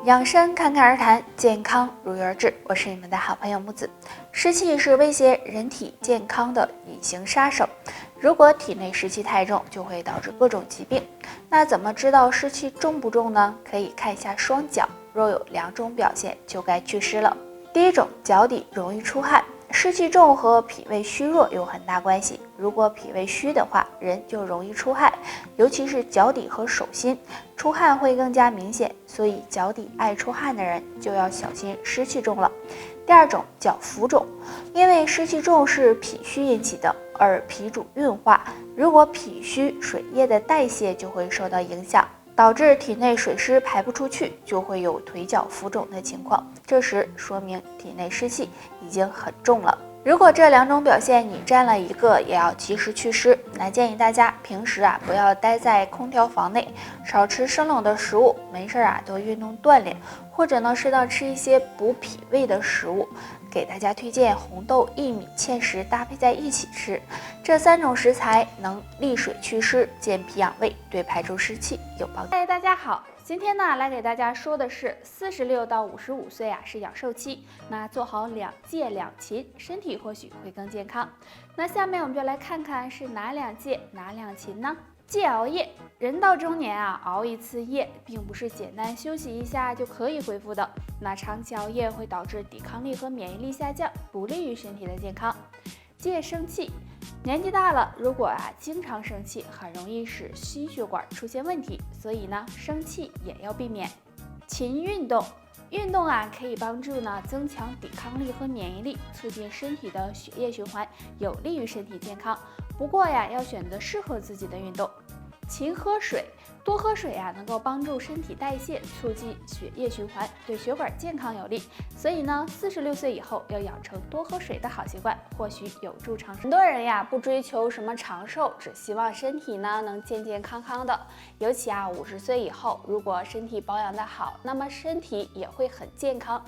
养生侃侃而谈，健康如约而至。我是你们的好朋友木子。湿气是威胁人体健康的隐形杀手，如果体内湿气太重，就会导致各种疾病。那怎么知道湿气重不重呢？可以看一下双脚，若有两种表现，就该祛湿了。第一种，脚底容易出汗。湿气重和脾胃虚弱有很大关系。如果脾胃虚的话，人就容易出汗，尤其是脚底和手心，出汗会更加明显。所以脚底爱出汗的人就要小心湿气重了。第二种，脚浮肿，因为湿气重是脾虚引起的，而脾主运化，如果脾虚，水液的代谢就会受到影响，导致体内水湿排不出去，就会有腿脚浮肿的情况。这时说明体内湿气已经很重了。如果这两种表现你占了一个，也要及时祛湿。那建议大家平时不要待在空调房内，少吃生冷的食物，没事多运动锻炼，或者呢适当吃一些补脾胃的食物。给大家推荐红豆、薏米、芡实搭配在一起吃，这三种食材能利水祛湿、健脾养胃，对排出湿气有帮助。大家好，今天呢来给大家说的是46到55岁是养寿期，那做好2戒2勤，身体或许会更健康。那下面我们就来看看是哪2戒哪2勤呢？戒熬夜，人到中年熬一次夜并不是简单休息一下就可以恢复的。那长期熬夜会导致抵抗力和免疫力下降，不利于身体的健康。戒生气，年纪大了，如果经常生气，很容易使心血管出现问题，所以呢，生气也要避免。勤运动，运动可以帮助增强抵抗力和免疫力，促进身体的血液循环，有利于身体健康。不过要选择适合自己的运动。勤喝水，多喝水能够帮助身体代谢，促进血液循环，对血管健康有利。所以呢，46岁以后要养成多喝水的好习惯，或许有助长寿。很多人不追求什么长寿，只希望身体能健健康康的。尤其50岁以后，如果身体保养的好，那么身体也会很健康。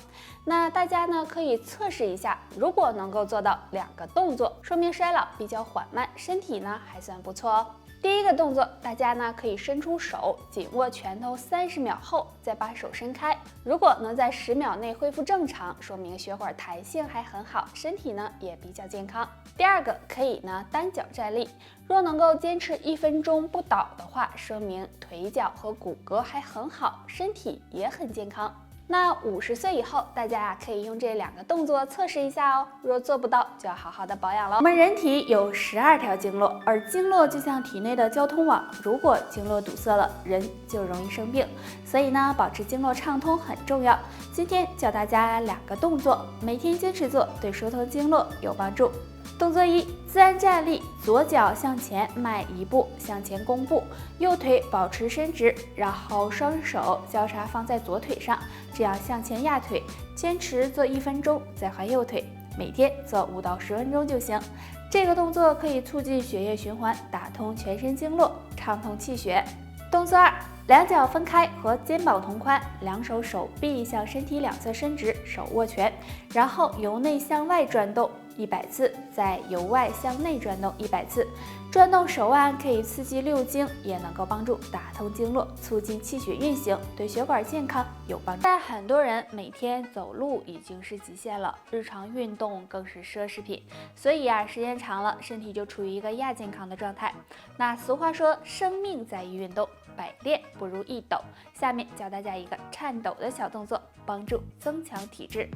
那大家可以测试一下，如果能够做到2个动作，说明衰老比较缓慢，身体还算不错哦。第一个动作，大家可以伸出手，紧握拳头30秒后，再把手伸开。如果能在10秒内恢复正常，说明血管弹性还很好，身体也比较健康。第二个，可以单脚站立，若能够坚持1分钟不倒的话，说明腿脚和骨骼还很好，身体也很健康。那50岁以后，大家可以用这2个动作测试一下哦。若做不到，就要好好的保养了。我们人体有12条经络，而经络就像体内的交通网，如果经络堵塞了，人就容易生病。所以保持经络畅通很重要。今天教大家2个动作，每天坚持做，对疏通经络有帮助。动作1，自然站立，左脚向前迈1步，向前弓步，右腿保持伸直，然后双手交叉放在左腿上，这样向前压腿，坚持做1分钟，再换右腿，每天做5到10分钟就行。这个动作可以促进血液循环，打通全身经络，畅通气血。动作2，两脚分开和肩膀同宽，两手手臂向身体两侧伸直，手握拳，然后由内向外转动100次，再由外向内转动100次。转动手腕可以刺激6经，也能够帮助打通经络，促进气血运行，对血管健康有帮助。但很多人每天走路已经是极限了，日常运动更是奢侈品，所以时间长了，身体就处于一个亚健康的状态。那俗话说，生命在于运动，百练不如一抖。下面教大家一个颤抖的小动作，帮助增强体质。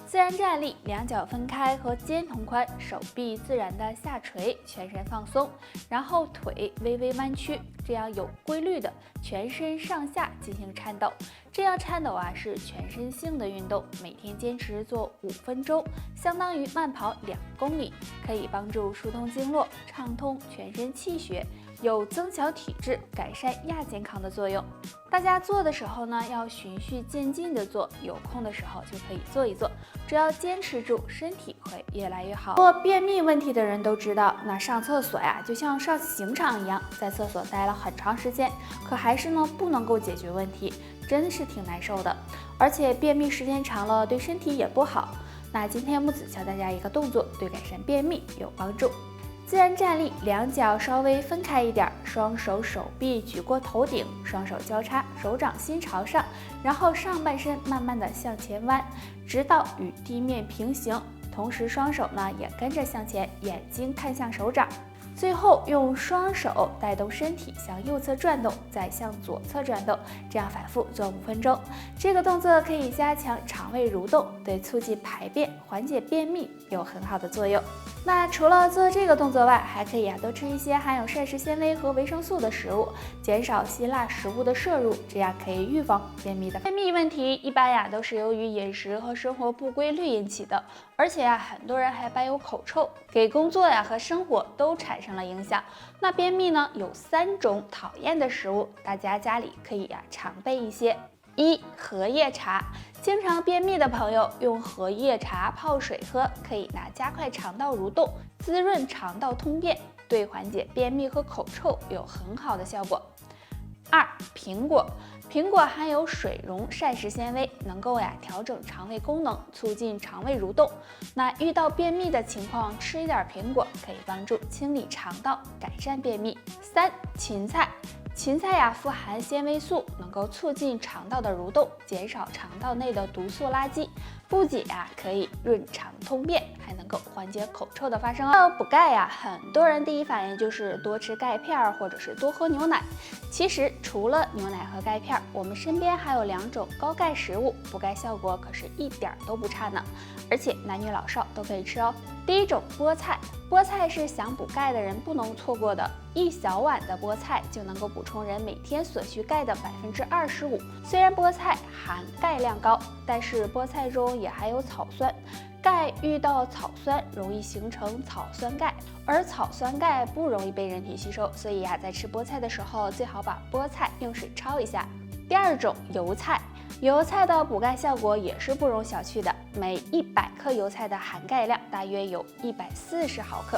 自然站立，两脚分开和肩同宽，手臂自然的下垂，全身放松，然后腿微微弯曲，这样有规律的全身上下进行颤抖。这样颤抖是全身性的运动，每天坚持做5分钟，相当于慢跑2公里，可以帮助疏通经络，畅通全身气血，有增强体质、改善亚健康的作用。大家做的时候要循序渐进的做，有空的时候就可以做一做，只要坚持住，身体会越来越好。做便秘问题的人都知道，那上厕所就像上刑场一样，在厕所待了很长时间，可还是不能够解决问题，真的是挺难受的。而且便秘时间长了，对身体也不好。那今天木子教大家一个动作，对改善便秘有帮助。自然站立，两脚稍微分开一点，双手手臂举过头顶，双手交叉，手掌心朝上，然后上半身慢慢的向前弯，直到与地面平行，同时双手呢也跟着向前，眼睛看向手掌。最后用双手带动身体向右侧转动，再向左侧转动，这样反复做5分钟。这个动作可以加强肠胃蠕动，对促进排便、缓解便秘有很好的作用。那除了做这个动作外，还可以多吃一些含有膳食纤维和维生素的食物，减少辛辣食物的摄入，这样可以预防便秘的。便秘问题一般都是由于饮食和生活不规律引起的，而且很多人还伴有口臭，给工作和生活都产生了影响。那便秘呢有3种讨厌的食物，大家家里可以常备一些。1. 荷叶茶，经常便秘的朋友用荷叶茶泡水喝，可以加快肠道蠕动，滋润肠道通便，对缓解便秘和口臭有很好的效果。2. 苹果，苹果含有水溶膳食纤维，能够调整肠胃功能，促进肠胃蠕动。那遇到便秘的情况，吃一点苹果可以帮助清理肠道，改善便秘。3. 芹菜。芹菜富含纤维素，能够促进肠道的蠕动，减少肠道内的毒素垃圾，不仅可以润肠通便，还能够缓解口臭的发生哦。补钙很多人第一反应就是多吃钙片或者是多喝牛奶。其实除了牛奶和钙片，我们身边还有2种高钙食物，补钙效果可是一点都不差呢，而且男女老少都可以吃哦。第一种菠菜，菠菜是想补钙的人不能错过的，1小碗的菠菜就能够补充人每天所需钙的25%。虽然菠菜含钙量高，但是菠菜中也含有草酸，钙遇到草酸容易形成草酸钙，而草酸钙不容易被人体吸收，所以在吃菠菜的时候最好把菠菜用水焯一下。第2种油菜，油菜的补钙效果也是不容小觑的，每100克油菜的含钙量大约有140毫克，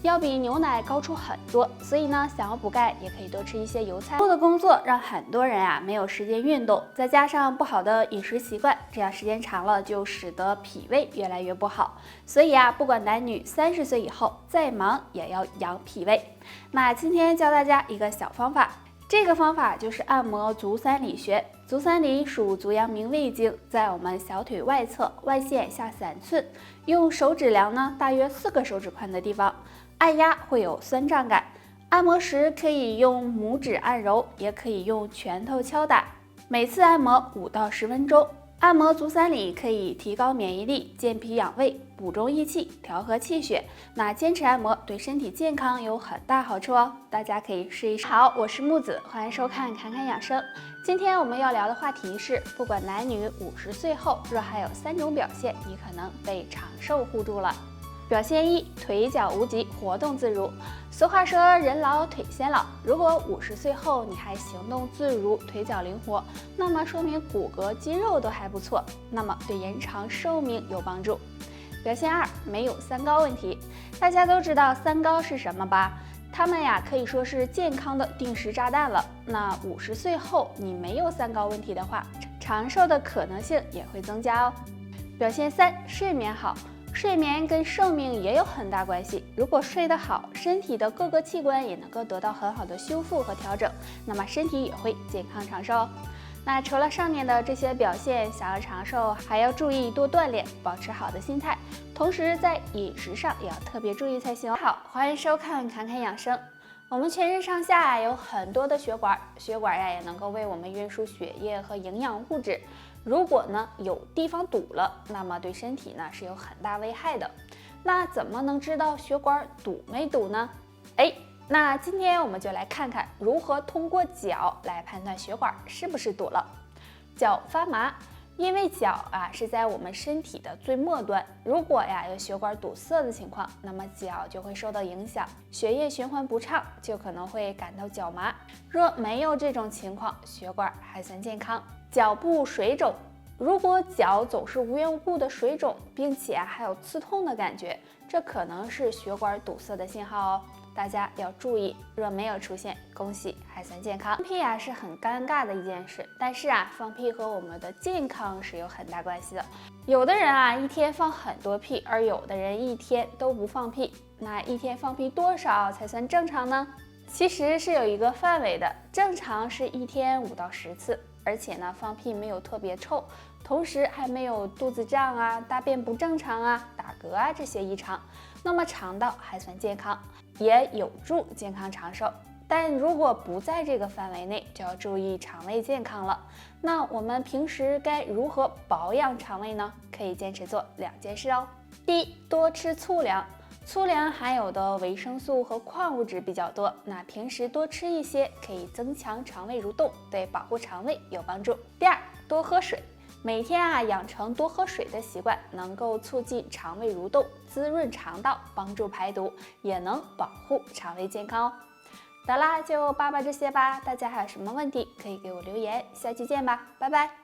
要比牛奶高出很多，所以呢，想要补钙也可以多吃一些油菜。做的工作让很多人没有时间运动，再加上不好的饮食习惯，这样时间长了就使得脾胃越来越不好。所以不管男女，30岁以后再忙也要养脾胃。那今天教大家一个小方法，这个方法就是按摩足三里穴。足三里属足阳明胃经，在我们小腿外侧，外线下3寸，用手指量呢，大约4个手指宽的地方，按压会有酸胀感。按摩时可以用拇指按揉，也可以用拳头敲打，每次按摩5到10分钟。按摩足三里可以提高免疫力、健脾养胃、补中益气、调和气血。那坚持按摩对身体健康有很大好处哦，大家可以试一试。好，我是木子，欢迎收看侃侃养生。今天我们要聊的话题是，不管男女，50岁后若还有3种表现，你可能被长寿护住了。表现1，腿脚无疾，活动自如。俗话说人老腿先老，如果50岁后你还行动自如，腿脚灵活，那么说明骨骼肌肉都还不错，那么对延长寿命有帮助。表现2，没有三高问题。大家都知道三高是什么吧？它们可以说是健康的定时炸弹了。那50岁后你没有三高问题的话，长寿的可能性也会增加哦。表现3，睡眠好。睡眠跟寿命也有很大关系，如果睡得好，身体的各个器官也能够得到很好的修复和调整，那么身体也会健康长寿。那除了上面的这些表现，想要长寿还要注意多锻炼，保持好的心态，同时在饮食上也要特别注意才行。好，欢迎收看侃侃养生。我们全身上下有很多的血管，血管也能够为我们运输血液和营养物质。如果有地方堵了，那么对身体是有很大危害的。那怎么能知道血管堵没堵呢？那今天我们就来看看如何通过脚来判断血管是不是堵了。脚发麻，因为脚是在我们身体的最末端，如果有血管堵塞的情况，那么脚就会受到影响，血液循环不畅，就可能会感到脚麻。若没有这种情况，血管还算健康。脚部水肿，如果脚总是无缘无故的水肿，并且还有刺痛的感觉，这可能是血管堵塞的信号哦。大家要注意，若没有出现，恭喜还算健康。放屁是很尴尬的一件事，但是放屁和我们的健康是有很大关系的。有的人一天放很多屁，而有的人一天都不放屁，那一天放屁多少才算正常呢？其实是有一个范围的，正常是一天5到10次，而且呢，放屁没有特别臭，同时还没有肚子胀啊、大便不正常啊、打嗝啊这些异常，那么肠道还算健康，也有助健康长寿。但如果不在这个范围内，就要注意肠胃健康了。那我们平时该如何保养肠胃呢？可以坚持做2件事哦。第一，多吃粗粮。粗粮含有的维生素和矿物质比较多，那平时多吃一些可以增强肠胃蠕动，对保护肠胃有帮助。第二，多喝水。每天养成多喝水的习惯，能够促进肠胃蠕动，滋润肠道，帮助排毒，也能保护肠胃健康哦。得啦，就8这些吧。大家还有什么问题可以给我留言，下期见吧，拜拜。